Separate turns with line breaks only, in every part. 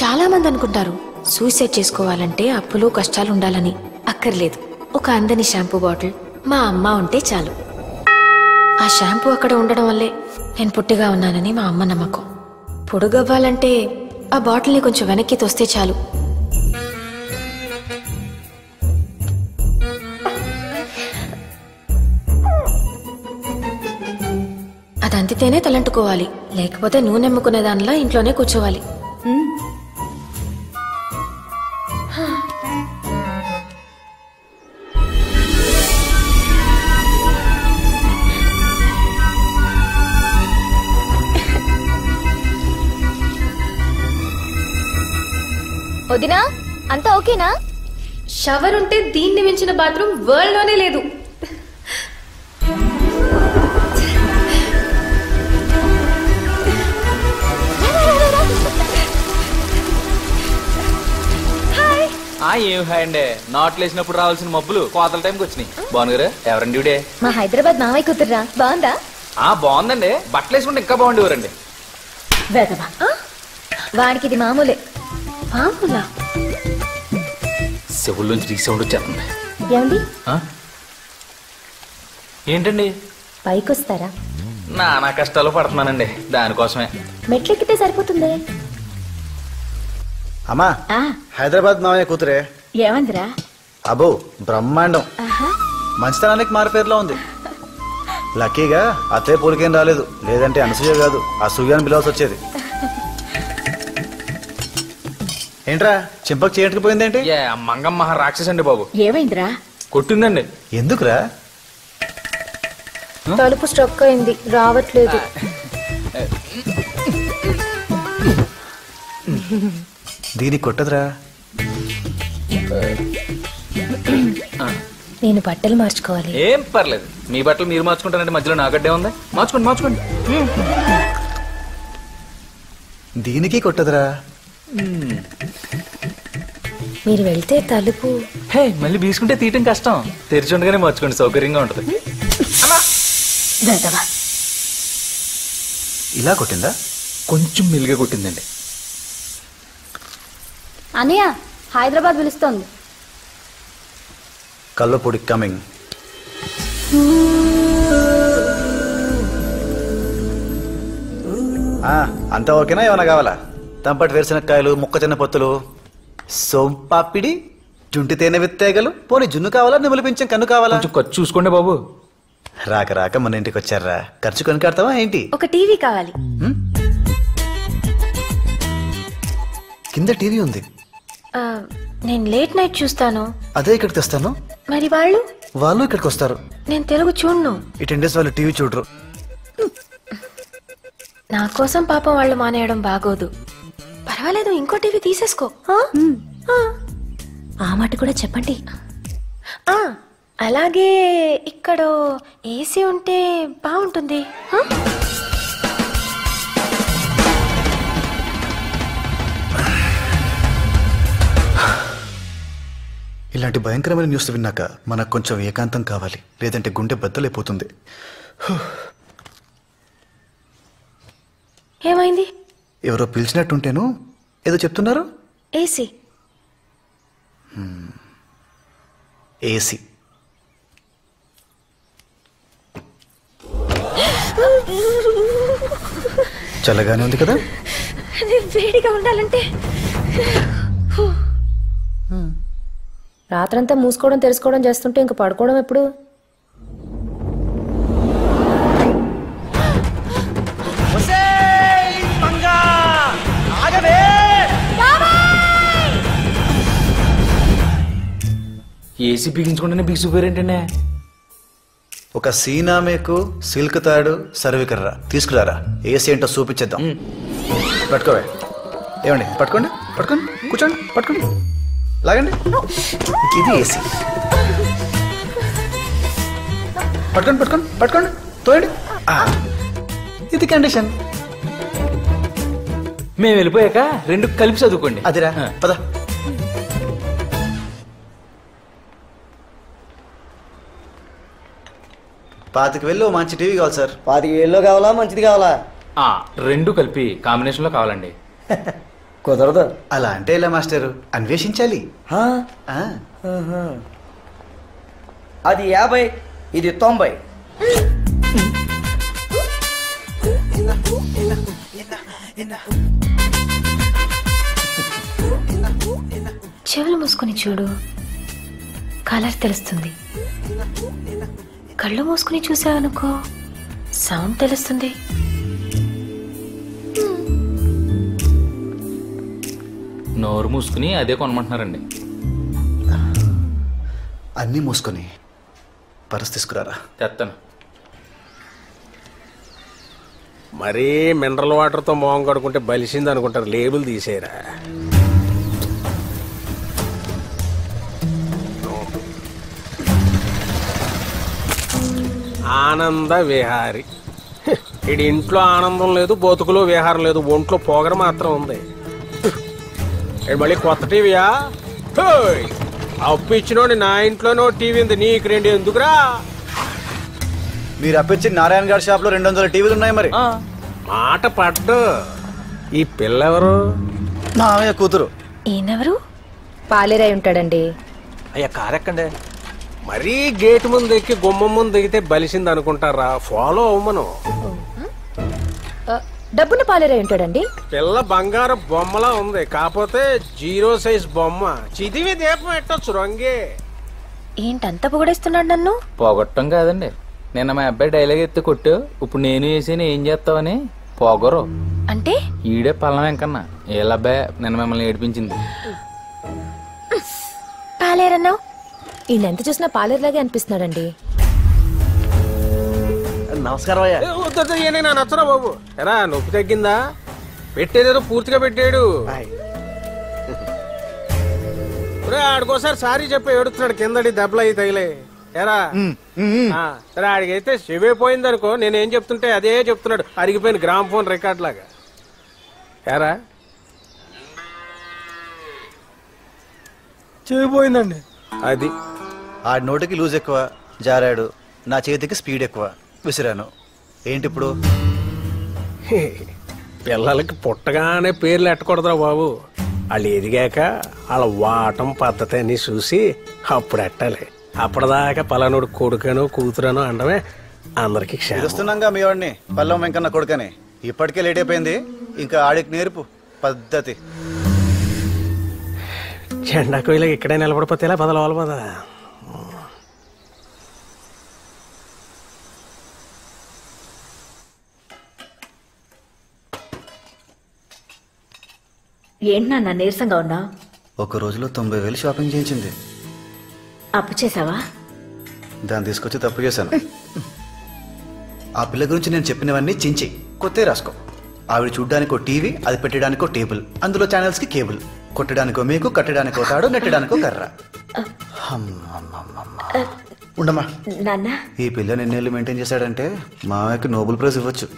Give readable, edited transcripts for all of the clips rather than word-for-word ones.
చాలా మంది అనుకుంటారు సూసైడ్ చేసుకోవాలంటే అప్పులు కష్టాలు ఉండాలని. అక్కర్లేదు. ఒక అందని షాంపూ బాటిల్ మా అమ్మ ఉంటే చాలు. ఆ షాంపూ అక్కడ ఉండడం వల్లే నేను పుట్టిగా ఉన్నానని మా అమ్మ నమ్మకం. పొడుగవ్వాలంటే ఆ బాటిల్ని కొంచెం వెనక్కి తోస్తే చాలు. అది అంతితేనే తలంటుకోవాలి, లేకపోతే నూనె అమ్ముకునే దానిలా ఇంట్లోనే కూర్చోవాలి.
వదినా, అంతా ఓకేనా?
షవర్ ఉంటే దీన్ని మించిన బాత్రూమ్ వరల్డ్ లోనే లేదు.
ఏం హాయ్ అండి. నాట్లు వేసినప్పుడు రావాల్సిన మబ్బులు కోతల టైంకి వచ్చినాయి. బాగున్నారా? ఎవరండి ఇవిడే?
మా హైదరాబాద్ మావయ్య కూతుర్రా. బాగుందా?
బాగుందండి. బట్టలు వేసుకుంటే ఇంకా బాగుండేవారండి.
వాడికి ఇది మామూలే.
మామూలా?
చెవుల్లోంచి రీసౌండ్ వచ్చేస్తుంది.
ఏమండి?
ఏంటండి?
పైకొస్తారా?
నానా కష్టాలు పడుతున్నానండి, దానికోసమే.
మెట్లెక్కితే సరిపోతుంది.
అమ్మా, హైదరాబాద్ మావయ్య కూతురే.
ఏమందిరా?
అబో బ్రహ్మాండం. మంచితనానికి మారిపేరులో ఉంది. లక్కీగా అత్తే పూలికేం రాలేదు, లేదంటే అనసూయ కాదు అసూయాన్ని పిలవాల్సి వచ్చేది. ఏంట్రా చింపకు చేయట్టుకు పోయిందేంటి?
మంగమ్మ రాక్షసి అండి బాబు.
ఏమైందిరా?
కొట్టిందండి.
ఎందుకురా?
తలుపు స్ట్రక్ అయింది, రావట్లేదు.
దీనికి కొట్టదురా.
నేను బట్టలు మార్చుకోవాలి.
ఏం పర్లేదు, మీ బట్టలు మీరు మార్చుకుంటారంటే మధ్యలో నాగడ్డే ఉంది. మార్చుకోండి మార్చుకోండి.
దీనికి కొట్టదురా.
మీరు వెళ్తే తలుపు
మళ్ళీ బీసుకుంటే తీయటం కష్టం. తెరిచి ఉండగానే మార్చుకోండి, సౌకర్యంగా ఉంటది.
ఇలా కొట్టిందా?
కొంచెం మెల్లిగా కొట్టిందండి.
అన్నయ్య, హైదరాబాద్ పిలుస్తోంది.
కల్వపూడి కమింగ్. అంతా ఓకేనా? ఏమన్నా కావాలా? తంపటి వేరుశనక్కాయలు, ముక్కజొన్న పొత్తులు, సోంపాపిడి, జుంటి తేనె విత్తేగలు, పోనీ జున్ను కావాలా, నిములు పింఛం కన్ను కావాలా?
కొంచెం ఖర్చు చూసుకోండి బాబు.
రాక రాక మన ఇంటికి వచ్చారా, ఖర్చు కొనుక్కాడతావా ఏంటి?
ఒక టీవీ కావాలి.
కింద టీవీ ఉంది.
నేను లేట్ నైట్ చూస్తాను.
అదే ఇక్కడికి తెస్తాను.
మరి వాళ్ళు?
వాళ్ళు ఇక్కడికి వస్తారు.
నేను తెలుగు చూడను.
ఈ 10 days వాళ్ళు టీవీ చూడరు.
నా కోసం పాపం వాళ్ళు మానేయడం బాగోదు. పర్వాలేదు, ఇంకో టీవీ తీసేసుకో.
ఆ మాట కూడా చెప్పండి.
అలాగే ఇక్కడ ఏసీ ఉంటే బాగుంటుంది.
ఇలాంటి భయంకరమైన న్యూస్ విన్నాక మనకు కొంచెం ఏకాంతం కావాలి, లేదంటే గుండె బద్దలైపోతుంది.
ఏమైంది?
ఎవరో పిలిచినట్టుంటేను. ఏదో చెప్తున్నారు.
ఏసీ.
ఏసీ. చల్లగానే ఉంది కదా?
వేడిగా ఉండాలంటే
రాత్రంతా మూసుకోవడం తెలుసుకోవడం చేస్తుంటే ఇంక పడుకోవడం ఎప్పుడు?
ఏసీ బిగించుకుంటేనే బిగిసిపోయారేంటండి?
ఒక సీనామేకు, సిల్క్ తాడు, సర్వికర్రా తీసుకురారా. ఏసీ ఏంటో చూపించేద్దాం. పట్టుకోవే. ఏమండి పట్టుకోండి, పట్టుకోండి, కూర్చోండి, పట్టుకోండి, లాగండి. ఇది ఏసీ. పట్టుకోండి పట్టుకోండి పట్టుకోండి, తోయండి. ఇది కండిషన్.
మేము వెళ్ళిపోయాక రెండు కలిపి చదువుకోండి.
అదిరా పద. పాతికి వెళ్ళి మంచి టీవీ కావాలి సార్.
25,000 కావాలా, మంచిది కావాలా?
రెండు కలిపి కాంబినేషన్ లో కావాలండి.
కుదరదు.
అలా అంటే ఎలా మాస్టర్? అన్వేషించాలి.
హా?
ఆ,
ఆహా. అది 50, ఇది 90.
చెవులు మూసుకుని చూడు, కలర్ తెలుస్తుంది. కళ్ళు మూసుకుని చూసావనుకో, సౌండ్ తెలుస్తుంది.
నోరు మూసుకుని అదే కొనమంటున్నారండి.
అన్నీ మూసుకొని పరస్ తీసుకురారా.
తెస్తాను.
మరీ మినరల్ వాటర్తో మొహం కడుకుంటే బలిసింది అనుకుంటారు. లేబుల్ తీసేయరా. ఆనంద విహారి. ఇది ఇంట్లో ఆనందం లేదు, బతుకులో విహారం లేదు, ఒంట్లో పొగర మాత్రం ఉంది. ఇది మళ్ళీ కొత్త టీవీయా? అప్పు ఇచ్చినోడి నా ఇంట్లోనో టీవీ ఉంది, నీకు 2 ఎందుకురా?
మీరు అప్పించి నారాయణ గారి షాప్ లో 200 టీవీలు ఉన్నాయి. మరి
మాట పడ్డు. ఈ పిల్ల ఎవరు?
మామయ్య కూతురు.
ఈయనెవరు?
పాలేరై ఉంటాడండి.
అయ్యా కారెక్కండి.
మరీ గేట్ ముందు ఎక్కి గుమ్మం ముందు ఎక్కితే బలిసింది అనుకుంటారా? ఫాలో అవ్వమను.
డబ్బున పాలేరై ఉంటాడండి.
పిల్ల బంగారు బొమ్మలా ఉంది, కాకపోతే 0 సైజ్ బొమ్మ. చిదివి దీపం ఎట్టొచ్చు రంగే.
ఏంటంత పొగడేస్తున్నాడు నన్ను?
పోగొట్టం కాదండి, నిన్న మా అబ్బాయి డైలాగ్ ఎత్తి కొట్టు, ఇప్పుడు నేను వేసి ఏం చేస్తావని పొగరు.
అంటే
ఈడే పల్లం వెంకన్నా. ఏలబ్బాయి నిన్న మిమ్మల్ని ఏడిపించింది.
పాలేరన్నావు?
ఈయన ఎంత చూసినా పాలేరులాగే అనిపిస్తున్నాడండి.
నమస్కారం అయ్యా.
నా నచ్చరా బాబు. ఎరా నొప్పి తగ్గిందా? పెట్టేదేదో పూర్తిగా పెట్టాడు. ఆడికోసారి సారీ చెప్పి ఏడుతున్నాడు, కిందడి దెబ్బలు అయి తగిలే. ఎరా సరే, ఆడికైతే చెవైపోయింది అనుకో, నేనేం చెప్తుంటే అదే చెప్తున్నాడు, అరిగిపోయిన గ్రామ్ ఫోన్ రికార్డ్ లాగా. ఎరా చెవిపోయిందండి. అది
ఆ నోటికి లూజ్ ఎక్కువ, జారాడు. నా చేతికి స్పీడ్ ఎక్కువ, విసిరాను. ఏంటి ఇప్పుడు?
పిల్లలకి పుట్టగానే పేర్లు ఎట్టకూడదురా బాబు. వాళ్ళు ఎదిగాక వాళ్ళ వాటం పద్ధతి అని చూసి అప్పుడు ఎట్టాలి. అప్పటిదాకా పలానోడు కొడుకనో కూతురనో అనడమే అందరికి
వస్తున్నాగా మీ వాడిని పల్లం వెంకన్న కొడుకని. ఇప్పటికే లేట్ అయిపోయింది, ఇంకా ఆడికి నేర్పు పద్ధతి.
జెండా కోయిలకి ఇక్కడే నిలబడిపోతే ఇలా బదలవాలి పదా.
ఏంటి నాన్న నీరసంగా ఉన్నా?
ఒక రోజులో 90,000 షాపింగ్ చేయించింది.
అప్పు చేసావా?
దాన్ని తీసుకొచ్చి తప్పు చేశాను. ఆ పిల్ల గురించి నేను చెప్పినవన్నీ చించి కొత్త రాసుకో. ఆవిడ చూడ్డానికో టీవీ, అది పెట్టడానికో టేబుల్, అందులో ఛానల్స్ కి కేబుల్, కొట్టడానికో మేకు, కట్టడానికో తాడు, నెట్టడానికో కర్ర. ఉండమ్మా.
నాన్న
ఈ పిల్లని ఎన్నేళ్ళు మెయింటైన్ చేశాడంటే మామయ్యకి నోబెల్ ప్రైజ్ ఇవ్వచ్చు.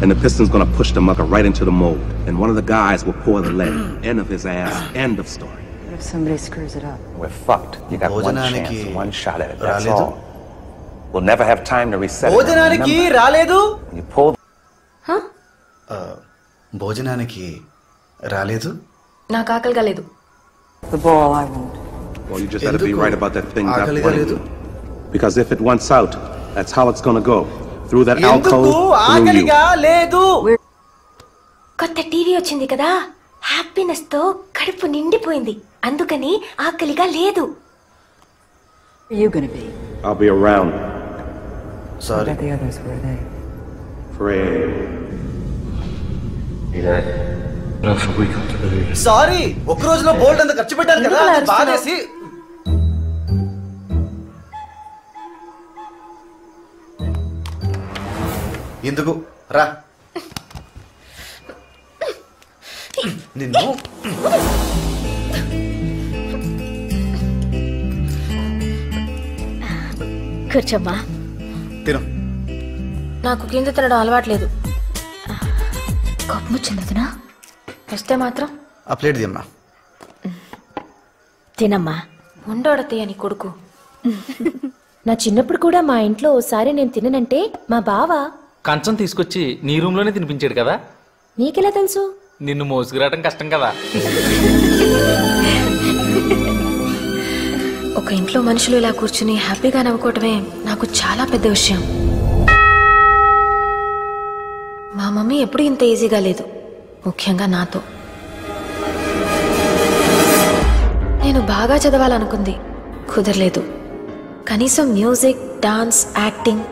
And the piston's gonna push the mucker right into the mold. And one of the guys will pour the lead. End of his ass. End of story.
What if somebody screws it up?
We're fucked. You got one
భోజనానికి
chance, one shot at it. That's
రాలేదు.
all. We'll never have time to reset it.
భోజనానికి రాలేదు.
When you pull
భోజనానికి రాలేదు.
నాకు ఆకలి కాలేదు.
The ball I won't.
Well, you just had to be right about that thing.
ఆకలిగా లేదు.
Because if it wants out, that's how it's gonna go. Through that
ఎందుకు
alcove, through you.
ఆకలిగా లేదు?
కొత్త టీవీ వచ్చింది కదా, హ్యాపీనెస్ తో కడుపు నిండిపోయింది, అందుకని ఆకలిగా లేదు.
Where are you gonna be?
I'll be around.
What
sorry.
about the others? Where are they?
Fred.
Sorry. ఒక రోజులో బోల్డ్ అంత ఖర్చు పెట్టాను కదా,
ఎందుకు
అది బాధేసి. ఎందుకు రా నిన్ను.
కూర్చోమ్మా.
తిను.
నాకు కింద తినడం అలవాట్లేదు.
కోపం వచ్చింది వదినా?
వస్తే మాత్రం
ఆ ప్లేట్ దిమ్మా.
తినమ్మా.
ఉండోడతయ్య నీ కొడుకు.
నా చిన్నప్పుడు కూడా మా ఇంట్లో ఓసారి నేను తిననంటే మా బావ
కంచం తీసుకొచ్చి నీ రూమ్ లోనే తినిపించాడు కదా.
నీకెలా తెలుసు?
నిన్ను మోసుకురావడం కష్టం కదా.
ఒక ఇంట్లో మనుషులు ఇలా కూర్చుని హ్యాపీగా నవ్వుకోవటమే నాకు చాలా పెద్ద విషయం. మా మమ్మీ ఎప్పుడూ ఇంత ఈజీగా లేదు, ముఖ్యంగా నాతో. నేను బాగా చదవాలనుకుంది, కుదరలేదు. కనీసం మ్యూజిక్, డాన్స్, యాక్టింగ్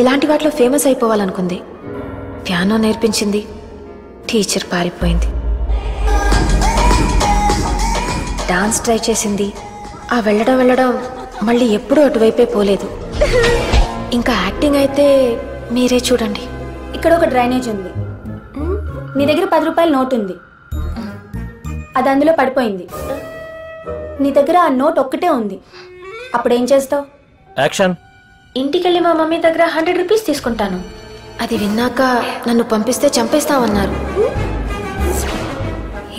ఇలాంటి వాటిలో ఫేమస్ అయిపోవాలనుకుంది. పియానో నేర్పించింది, టీచర్ పారిపోయింది. డాన్స్ ట్రై చేసింది, ఆ వెళ్ళడం మళ్ళీ ఎప్పుడూ అటువైపే పోలేదు. ఇంకా యాక్టింగ్ అయితే మీరే చూడండి.
ఇక్కడ ఒక డ్రైనేజ్ ఉంది, నీ దగ్గర 10 రూపాయల నోట్ ఉంది, అది అందులో పడిపోయింది. నీ దగ్గర ఆ నోట్ ఒక్కటే ఉంది, అప్పుడేం చేస్తావు?
యాక్షన్.
ఇంటికెళ్ళి మా మమ్మీ దగ్గర 100 రూపీస్ తీసుకుంటాను. అది విన్నాక నన్ను పంపిస్తే చంపేస్తామన్నారు.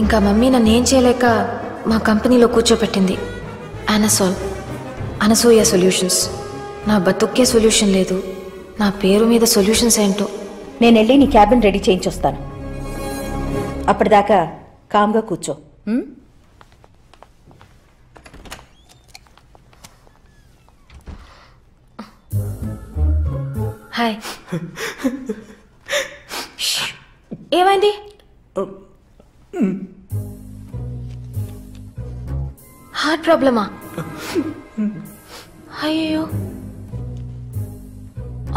ఇంకా మమ్మీ నన్ను ఏం చేయలేక మా కంపెనీలో కూర్చోపెట్టింది. అనసూయ సొల్యూషన్స్. నా బతుక్కే సొల్యూషన్ లేదు, నా పేరు మీద సొల్యూషన్స్ ఏంటో.
నేను వెళ్ళి నీ క్యాబిన్ రెడీ చేయించొస్తాను. అప్పటిదాకా కామ్గా కూర్చో.
హాయ్. ఏమైంది? హార్ట్ ప్రాబ్లమా? అయ్యో,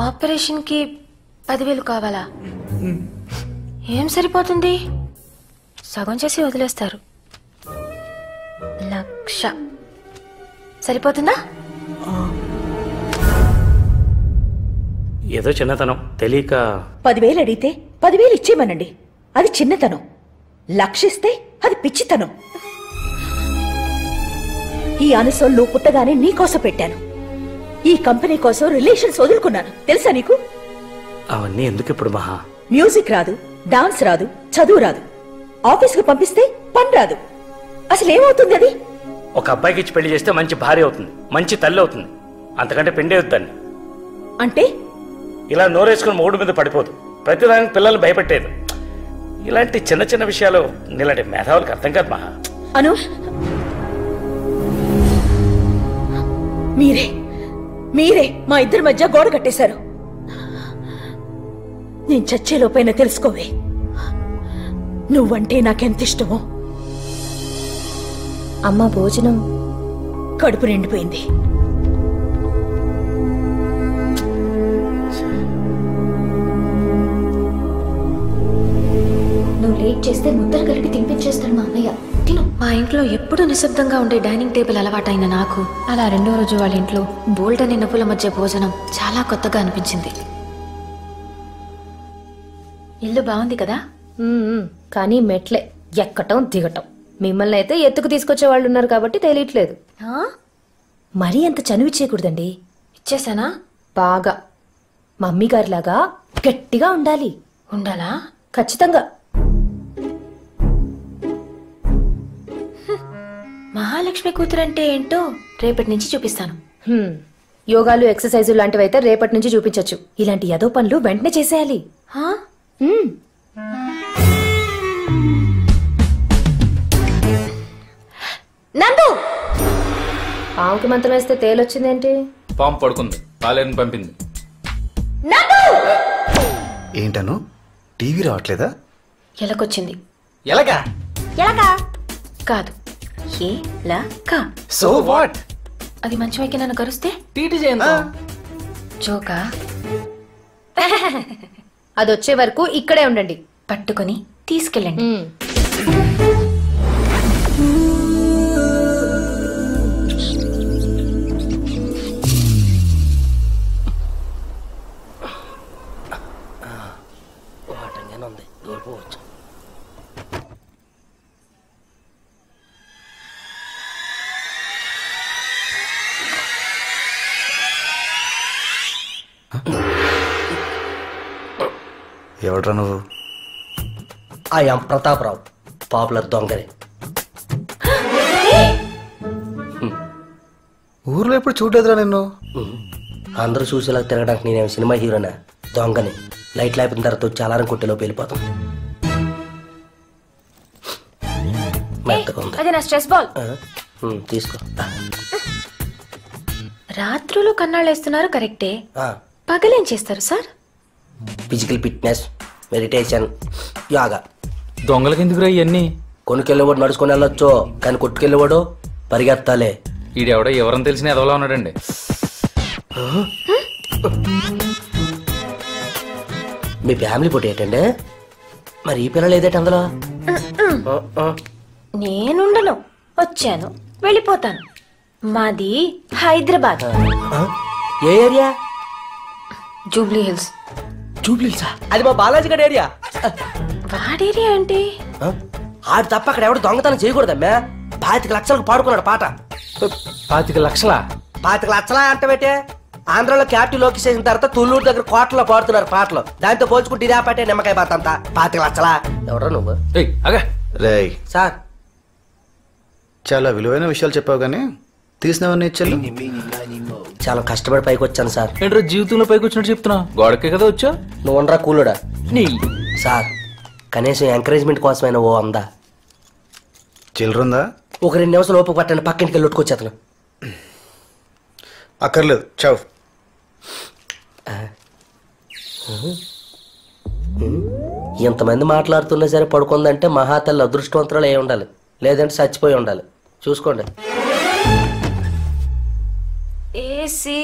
ఆపరేషన్కి 10,000 కావాలా? ఏం సరిపోతుంది? సగం చేసి వదిలేస్తారు. 1,00,000 సరిపోతుందా?
ఏదో చిన్నతనం తెలియక
10,000 అడిగితే 10,000 ఇచ్చేయమనండి, అది చిన్నతనం. 1,00,000 ఇస్తే అది పిచ్చితనం. ఈ అనసోల్ నువ్వు పుట్టగానే నీకోసం పెట్టాను. ఈ కంపెనీ కోసం రిలేషన్స్ వదులుకున్నాను, తెలుసా నీకు?
అవన్నీ ఎందుకు ఇప్పుడు మహా?
మ్యూజిక్ రాదు, డాన్స్ రాదు, చదువు రాదు, ఆఫీస్కి పంపిస్తే పని రాదు. అసలు ఏమవుతుంది అది?
ఒక అబ్బాయికి ఇచ్చి పెళ్లి చేస్తే మంచి భార్య అవుతుంది, మంచి తల్లి అవుతుంది. అంతకంటే పెండే వద్దండి.
అంటే
ఇలా నోరేసుకుని మూడు మీద పడిపోదు, ప్రతిదానికి పిల్లల్ని భయపెట్టేది. ఇలాంటి చిన్న చిన్న విషయాలు నీలాంటి మేధావులకు అర్థం కాదు మహా.
అను, మీరే మా ఇద్దరి మధ్య గోడ కట్టేశారు. నేను చచ్చేలోపైనా తెలుసుకోవే, నువ్వంటే నాకెంత ఇష్టమో. అమ్మ భోజనం కడుపు నిండిపోయింది.
నువ్వు లేట్ చేస్తే ముద్దలు కలిపి తినిపించేస్తాడు మా అన్నయ్య. తిను. మా ఇంట్లో ఎప్పుడూ నిశ్శబ్దంగా ఉండే డైనింగ్ టేబుల్ అలవాటైన నాకు అలా 2వ రోజు వాళ్ళ ఇంట్లో బోల్డ్ అనే నవ్వుల మధ్య భోజనం చాలా కొత్తగా అనిపించింది. ఇల్లు బాగుంది కదా?
కానీ మెట్లే ఎక్కటం దిగటం. మిమ్మల్ని అయితే ఎత్తుకు తీసుకొచ్చే వాళ్ళు ఉన్నారు కాబట్టి తెలియట్లేదు. మరీ అంత చనువు ఇచ్చేయకూడదండి.
ఇచ్చేసానా?
బాగా మమ్మీ గారిలాగా గట్టిగా ఉండాలి.
ఉండాలా?
ఖచ్చితంగా.
మహాలక్ష్మి కూతురంటే ఏంటో రేపటి నుంచి చూపిస్తాను.
యోగాలు, ఎక్సర్సైజు లాంటివైతే రేపటి నుంచి చూపించొచ్చు. ఇలాంటి ఏదో పనులు వెంటనే చేసేయాలి.
నందు,
పావుకి మంత్రం వేస్తే తేలొచ్చిందేంటి?
పాము పడుకుంది, పాలేరుని పంపింది.
ఏంటను టీవీ రావట్లేదా?
ఎలకొచ్చింది.
ఎలాగా?
ఎలాగా కాదు, ఎలక.
So what?
అది మంచివైకి నన్ను కరుస్తే
టీటీ చేయండి.
జోకా?
అది వచ్చే వరకు ఇక్కడే ఉండండి.
పట్టుకొని తీసుకెళ్ళండి.
ఎవడ్రా నువ్వు?
ఐ యామ్ ప్రతాపరావు, పాపులర్ దొంగని.
ఊర్లో ఎప్పుడు చూడలేదురా నిన్ను.
అందరూ చూసేలా తిరగడానికి నేనేం సినిమా హీరోనా? దొంగని. లైట్ అయిపోయిన తర్వాత వచ్చి అలారం కొట్టేలోపు వెళ్ళిపోతాం.
అది నా స్ట్రెస్ బాల్.
తీసుకో.
రాత్రులు కన్నాళ్ళేస్తున్నారు కరెక్టే, పగలేం చేస్తారు sir?
Physical fitness, meditation, yoga.
దొంగలకి ఎందుకురా ఇవన్నీ?
కొనుకెళ్ళేవాడు నడుచుకొని వెళ్ళొచ్చు, కానీ కొట్టుకెళ్ళేవాడు పరిగెత్తాలే.
ఈడెవడో ఎవరని తెలిసిన ఎదవలా ఉన్నాడండి.
మీ ఫ్యామిలీ ఫోటో ఏంటండి? మరి ఈ పిల్లలు ఏదేటి అందులో?
నేనుండను, వచ్చాను, వెళ్ళిపోతాను. మాది హైదరాబాద్.
ఏ ఏరియా?
జూబ్లీ హిల్స్.
జూబ్లీ హిల్సా? అది మా బాలాజీ గడ్ ఏరియా.
వాడేరియా అంటే
ఆడు తప్ప అక్కడ ఎవడు దొంగతనం చేయకూడదమ్మా. 25 లక్షలకు పాడుకున్నాడు పాట.
25 లక్షలా?
25 లక్షలా అంటే పెట్టే. ఆంధ్రలో క్యాపిటల్ లోకి చేసిన తర్వాత తుళ్ళూరు దగ్గర కోటలో పాడుతున్నారు పాటలు. దాంతో పోల్చుకుంటే ఇదే పాటే నిమ్మకాయ బాత అంతా. 25 లక్షలా? ఎవరా నువ్వు?
రేయ్
సార్,
చాలా విలువైన విషయాలు చెప్పావు కానీ తీసినవన్నీ ఇచ్చాను.
చాలా కష్టపడి పైకి వచ్చాను సార్.
ఏంట్రో జీవితంలో పైకి వచ్చినట్టు చెప్తున్నా? గోడకే కదా వచ్చా?
నువ్వు ఉండరా కూలుడా నీ. సార్, కనీసం ఎంకరేజ్మెంట్ కోసమైనా ఓ అందా?
చిల్లరుందా?
ఒక 2 నిమిషాలు ఓపిక పట్టండి, పక్కింటికి వెళ్ళి కొట్టుకొచ్చేతను.
అక్కర్లేదు, చావు.
ఇంతమంది మాట్లాడుతున్నా సరే పడుకుందంటే మహాతల్లి అదృష్టవంతురాలు అయి ఉండాలి, లేదంటే చచ్చిపోయి ఉండాలి. చూసుకోండి.
ఏసీ.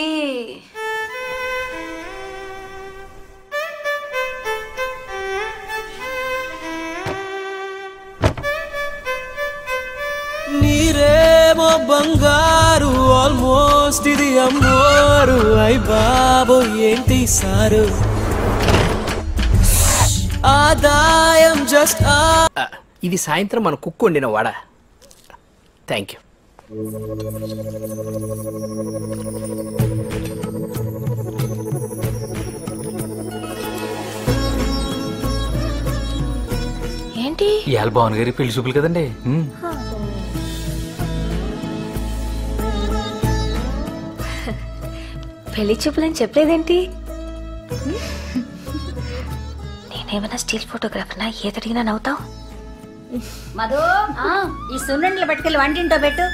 నీరేమో బంగారు, ఆల్మోస్ట్ ఇది అమ్మోరు. అయ్ బాబో ఏంటి సారు, ఆదాయం జస్ట్.
ఇది సాయంత్రం మన కుక్కు వండిన వాడ. Thank you.
ఏంటి
ఇవాళ భావన్ గారి పెళ్లి చూపులు కదండి.
పెళ్లి చూపులని చెప్పలేదేంటి? నేనేమన్నా స్టిల్ ఫోటోగ్రాఫర్నా? ఏదడిగినా నవ్వుతావు?
మధు, ఈ సున్నుండలు పట్టుకెళ్ళి వంటింటో పెట్టు.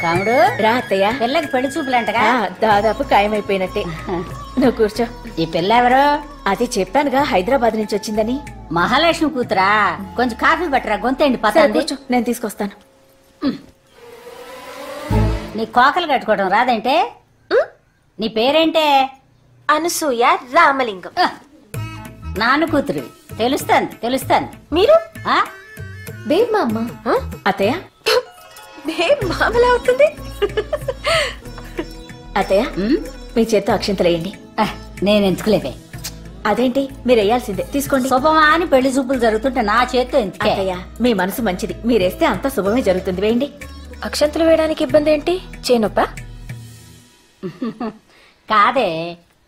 కాముడు
రా అత్తయ్య.
పిల్లకి పెళ్లి చూపులంటగా?
దాదాపు ఖాయమైపోయినట్టే. నువ్వు కూర్చో.
ఈ పిల్ల ఎవరు?
అది చెప్పానుగా, హైదరాబాద్ నుంచి వచ్చిందని.
మహాలక్ష్మి కూతురా? కొంచెం కాఫీ పట్టరా, గొంతేండి పతండి.
నేను తీసుకొస్తాను.
నీ కోకలు కట్టుకోవడం రాదంటే? నీ పేరేంటే?
అనసూయ రామలింగం.
నాన్న కూతురు. తెలుస్తాను తెలుస్తాను.
మీరు?
బేబ్ మా అమ్మ. అత్తయ్య,
బేబ్ మామలా అవుతుంది.
అత్తయ్య మీ చేత్తో అక్షింతలేయండి.
నేను ఎంచుకోలేవే.
అదేంటి, మీరు వేయాల్సిందే. తీసుకోండి.
శుభమా అని పెళ్లి చూపులు జరుగుతుంటే నా చేత్తో ఎందుకే?
అత్తయ్య, మీ మనసు మంచిది, మీరేస్తే అంతా శుభమే జరుగుతుంది. వేయండి.
అక్షంతలు వేయడానికి ఇబ్బంది ఏంటి? చేనొప్ప?
కాదే,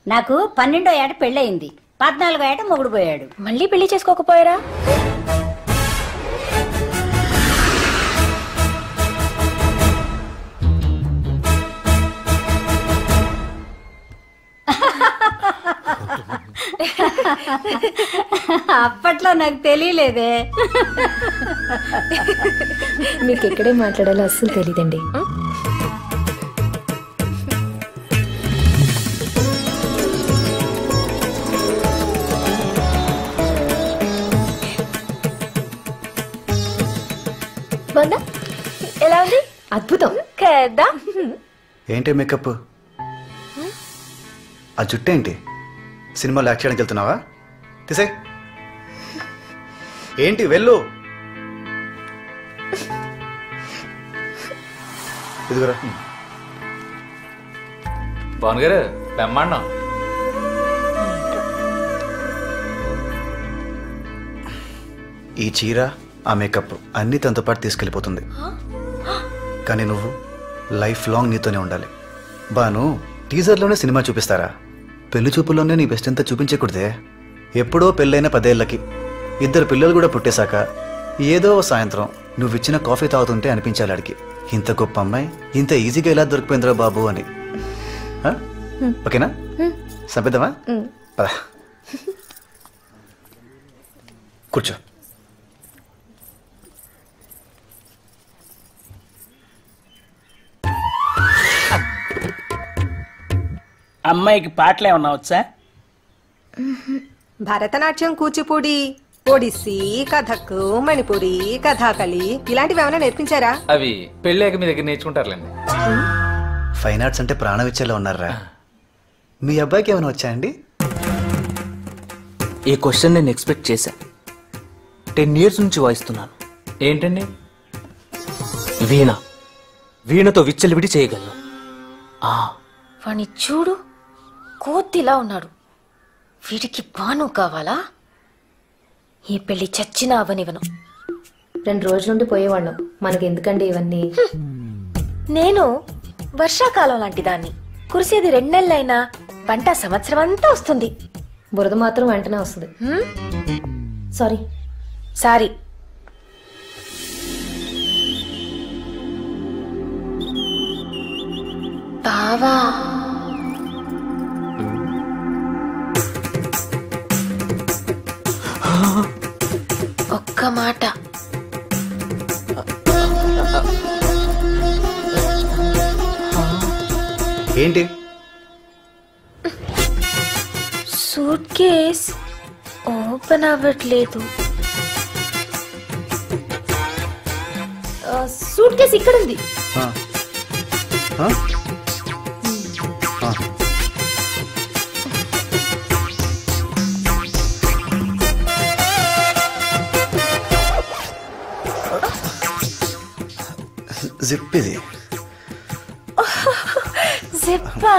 నాకు 12వ ఏట పెళ్ళయింది, 14వ ఏట మొగుడు పోయాడు.
మళ్ళీ పెళ్లి చేసుకోకపోయారా?
అప్పట్లో నాకు తెలియలేదే.
మీకు ఎక్కడే మాట్లాడాలో అస్సలు తెలియదండి.
ఎలా ఉంది?
అద్భుతం
కదా.
ఏంటి మేకప్? ఆ జుట్టు ఏంటి? సినిమాలో యాక్ట్ చేయడానికి వెళ్తున్నావా? తీసే. ఏంటి వెళ్ళు. ఇదిగోరా.
భావన్ గారు బెమ్మాడినా.
ఈ చీర, ఆ మేకప్ అన్నీ తనతో పాటు తీసుకెళ్ళిపోతుంది. కానీ నువ్వు లైఫ్ లాంగ్ నీతోనే ఉండాలి. బాను, టీజర్లోనే సినిమా చూపిస్తారా? పెళ్లి చూపుల్లోనే నీ బెస్ట్ అంతా చూపించకూడదే. ఎప్పుడో పెళ్ళైన 10 ఏళ్ళకి 2 పిల్లలు కూడా పుట్టేశాక ఏదో సాయంత్రం నువ్విచ్చిన కాఫీ తాగుతుంటే అనిపించాలి అడిగి, ఇంత గొప్ప అమ్మాయి ఇంత ఈజీగా ఎలా దొరికిపోయిందిరా బాబు అని. ఓకేనా? సంపేద్దామా? పద కూర్చో.
అమ్మాయికి పాటలు ఏమన్నా వచ్చా?
భరతనాట్యం, కూచిపూడి, ఒడిస్సీ, కథక్, మణిపురి, కథాకళి ఇలాంటివి ఏమైనా నేర్పించారా?
అవి పెళ్ళాక మీ దగ్గర నేర్చుకుంటారులేండి.
ఫైన్ ఆర్ట్స్ అంటే ప్రాణం ఇచ్చేలా ఉన్నారా? మీ అబ్బాయికి ఏమైనా వచ్చా అండి?
ఈ క్వశ్చన్ నేను ఎక్స్పెక్ట్ చేశా. 10 years నుంచి వాయిస్తున్నాను.
ఏంటండి?
వీణ. వీణతో విచ్చలివిడి చేయగలను.
వాణ్ణి చూడు, కోతిలా ఉన్నాడు. వీడికి బాను కావాలా? ఈ పెళ్లి చచ్చినా అవనివను.
2 రోజుల నుండి పోయేవాళ్ళం. మనకి ఎందుకండి ఇవన్నీ?
నేను వర్షాకాలం లాంటి దాన్ని. కురిసేది 2 నెలలైనా పంట సంవత్సరం అంతా వస్తుంది.
బురద మాత్రం వెంటనే వస్తుంది. సారీ.
సారీ. బావా, ఒక్క మాట.
ఏంటి?
సూట్ కేస్ ఓపెన్ అవ్వట్లేదు.
సూట్ కేస్ ఇక్కడ ఉంది.
జిప్ ఇది.
జిప్పా?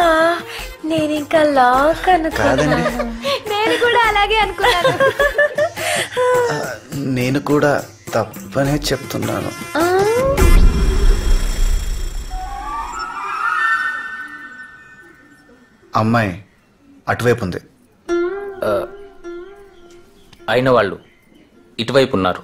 నేను ఇంకా లాక్ అనుకున్నాను.
నేను కూడా అలాగే అనుకున్నాను.
నేను కూడా తప్పనే చెప్తున్నాను. అమ్మాయి అటువైపు ఉంది.
అయిన వాళ్ళు ఇటువైపు ఉన్నారు.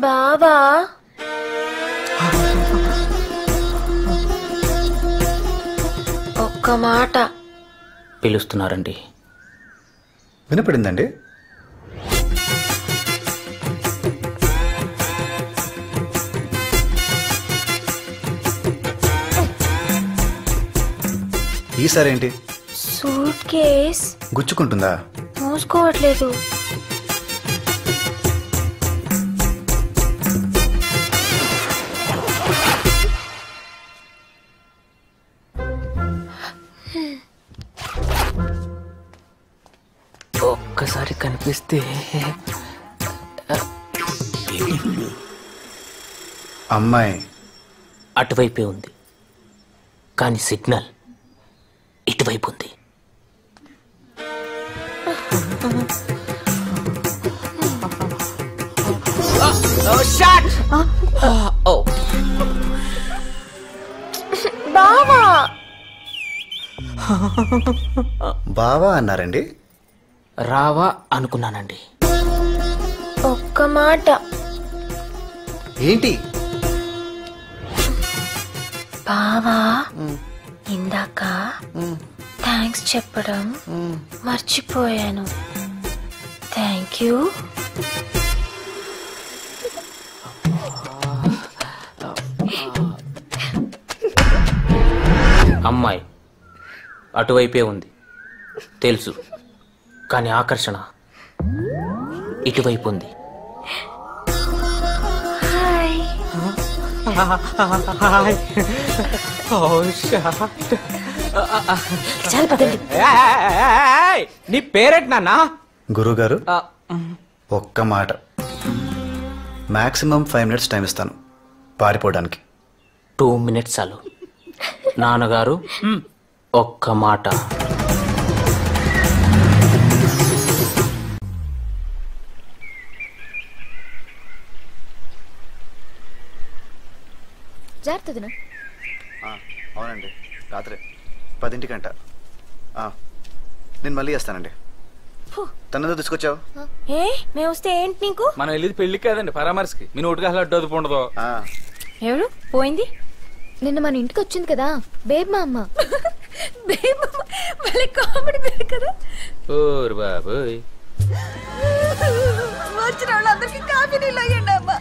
బావా, ఒక్క మాట.
పిలుస్తున్నారండి.
వినపడిందండి? ఈసారి ఏంటి?
సూట్ కేస్
గుచ్చుకుంటుందా?
మూసుకోవట్లేదు.
ఒక్కసారి కనిపిస్తే.
అమ్మాయి
అటువైపే ఉంది, కానీ సిగ్నల్ ఇటువైపు ఉంది.
బావా,
బావా అన్నారండి?
రావా అనుకున్నానండి.
ఒక్క మాట.
ఏంటి?
బావా, ఇందాక థ్యాంక్స్ చెప్పడం మర్చిపోయాను. Thank you.
అమ్మాయి అటువైపే ఉంది తెలుసు, కానీ ఆకర్షణ ఇటువైపు ఉంది.
నీ పేరేంటి నాన్న?
గురుగారు, ఒక్క మాట. మాక్సిమం 5 minutes టైం ఇస్తాను పారిపోవడానికి.
2 minutes చాలు. నాన్నగారు, ఒక్క మాట.
అవునండి, రాత్రి 10 గంట. నేను మళ్ళీ చేస్తానండి. తనతో తీసుకొచ్చావు?
ఏ మేము వస్తే ఏంటి నీకు?
మనం వెళ్ళేది పెళ్లికి కాదండి, పరామర్శకి. మీ నోటికి అసలు అడ్డు అదుపు ఉండదు.
ఎవరు పోయింది?
నిన్న మన ఇంటికి వచ్చింది కదా బేబ్ మా అమ్మ.
కామెడీ పేరు కదా.
ఓరు బాబోయ్.
వచ్చిన వాళ్ళందరికీ కాఫీ నీళ్ళు అయ్యండి అమ్మా.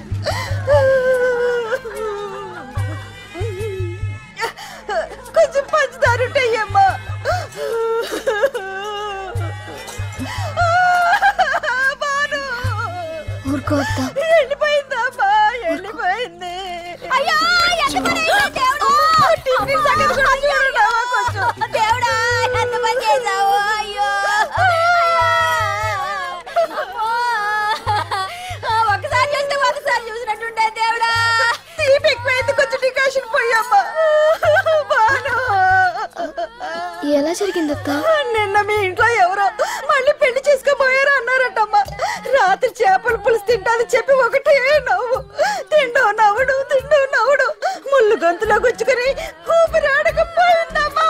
కొంచెం పంచదార ఉంటాయమ్మా.
ఊరుకోవద్దా?
వెళ్ళిపోయిందమ్మా, వెళ్ళిపోయింది. అయ్యో దేవుడా ఎంత పని చేసావు. అయ్యో ఒకసారి చూస్తే ఒకసారి చూసినట్టుండే. దేవుడా తీపి ఎక్కువైంది, కొంచెం డికాషన్ పోయమ్మా.
ఎలా జరిగిందత్త?
నిన్న మీ ఇంట్లో ఎవరో మళ్ళీ పెళ్లి చేసుకోబోయారు అన్నారటమ్మా. రాత్రి చేపల పులుసు తింటాదని చెప్పి ఒకటే నవ్వు. తిండో నవ్వుడు, తిండో నవ్వుడు. ముళ్ళు గొంతులో గుచ్చుకుని ఊపిరాడకపోయిందమ్మా.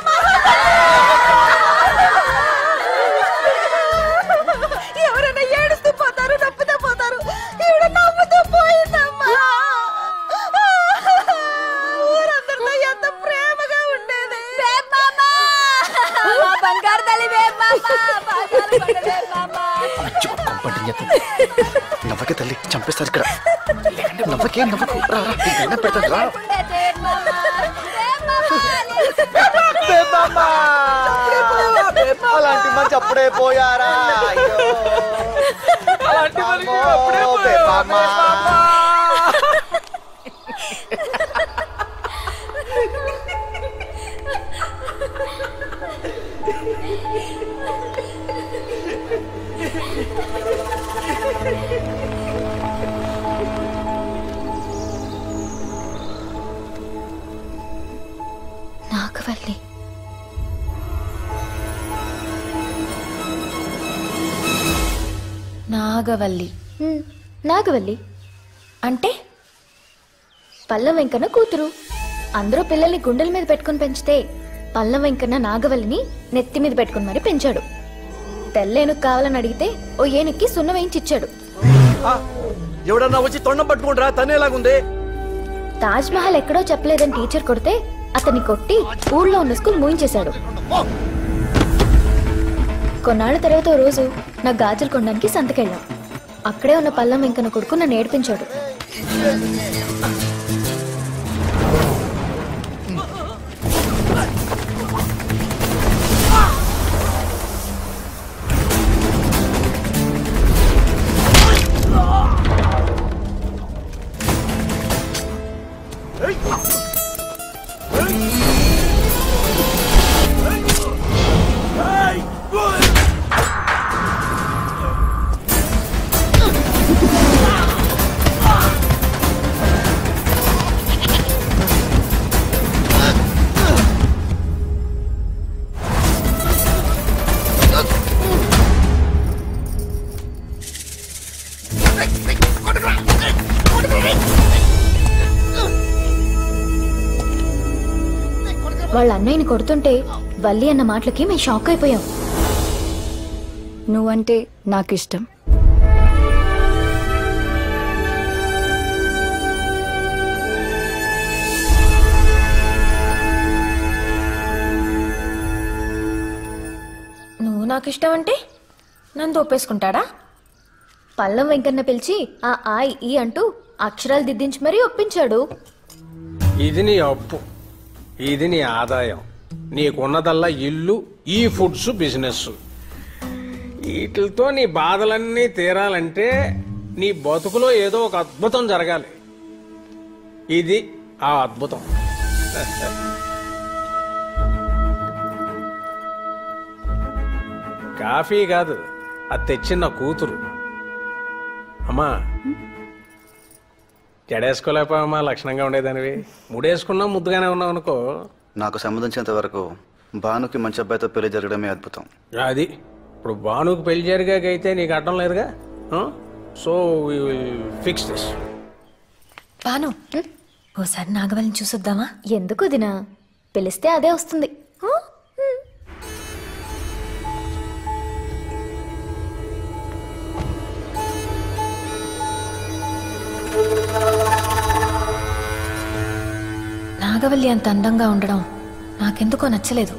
ఎవరైనా ఏడుస్తూ పోతారు, నవ్వుతూ పోతారు. ఈవిడ నవ్వుతూ పోయిందమ్మా. ఊరందరిలో ఎంత ప్రేమగా ఉండేది. బంగారు తల్లి
నవ్వకే తల్లి, చంపేస్తారు ఇక్కడ. నవ్వకే, నవ్వకు. పెడతాను రా. అలాంటి మంచి అప్పుడే పోయారా?
నాగవల్లి.
నాగవల్లి.
నాగవల్లి
అంటే
పల్లం వెంకన్న కూతురు. అందరూ పిల్లల్ని గుండెల మీద పెట్టుకుని పెంచితే పల్లం వెంకన్న నాగవల్లిని నెత్తి మీద పెట్టుకుని మరి పెంచాడు. తెల్లేనుకు కావాలని అడిగితే ఓ ఏనుక్కి సున్నం వేయించిచ్చాడు.
ఎవడన్నా వచ్చి తొండం పట్టుకుంటారా? తనేలాగుంది.
తాజ్ మహల్ ఎక్కడో చెప్పలేదని టీచర్ కొడితే అతన్ని కొట్టి ఊళ్ళో ఉన్న స్కూల్ మూయించేశాడు. కొన్నాళ్ళ తర్వాత ఓ రోజు నా గాజులు కొనడానికి సంతకెళ్ళాం. అక్కడే ఉన్న పల్లం వెంకన్న కొడుకు నన్ను ఏడిపించాడు. వాళ్ళ అన్నయ్యని కొడుతుంటే వల్లి అన్న మాటలకి మేము షాక్ అయిపోయాం.
నువ్వంటే నాకు ఇష్టం.
నువ్వు నాకు ఇష్టం అంటే నన్ను ఒప్పేసుకుంటాడా?
పల్లం వెంకన్న పిలిచి ఆ ఈ అంటూ అక్షరాలు దిద్దించి మరీ ఒప్పించాడు.
ఇది నీ అప్పు, ఇది నీ ఆదాయం. నీకున్నదల్లా ఇల్లు, ఈ ఫుడ్స్, బిజినెస్. వీటితో నీ బాధలన్నీ తీరాలంటే నీ బతుకులో ఏదో ఒక అద్భుతం జరగాలి. ఇది ఆ అద్భుతం. కాఫీ కాదు, అది తెచ్చిన కూతురు. అమ్మా, జడేసుకోలేకపోయామా? లక్షణంగా ఉండేదానివి. ముడేసుకున్నా ముద్దుగానే ఉన్నావు అనుకో.
నాకు సంబంధించినంత వరకు భానుకి మంచి అబ్బాయితో పెళ్లి జరగడమే అద్భుతం.
అది ఇప్పుడు భానుకి పెళ్లి జరిగాకైతే నీకు అడ్డం లేదుగా. So we will fix this.
Bhanu, ఓసారి నాగవల్లిని చూసొద్దామా?
ఎందుకు దినా? పిలిస్తే అదే వస్తుంది.
నాగవల్లి అంత అందంగా ఉండడం నాకెందుకో నచ్చలేదు.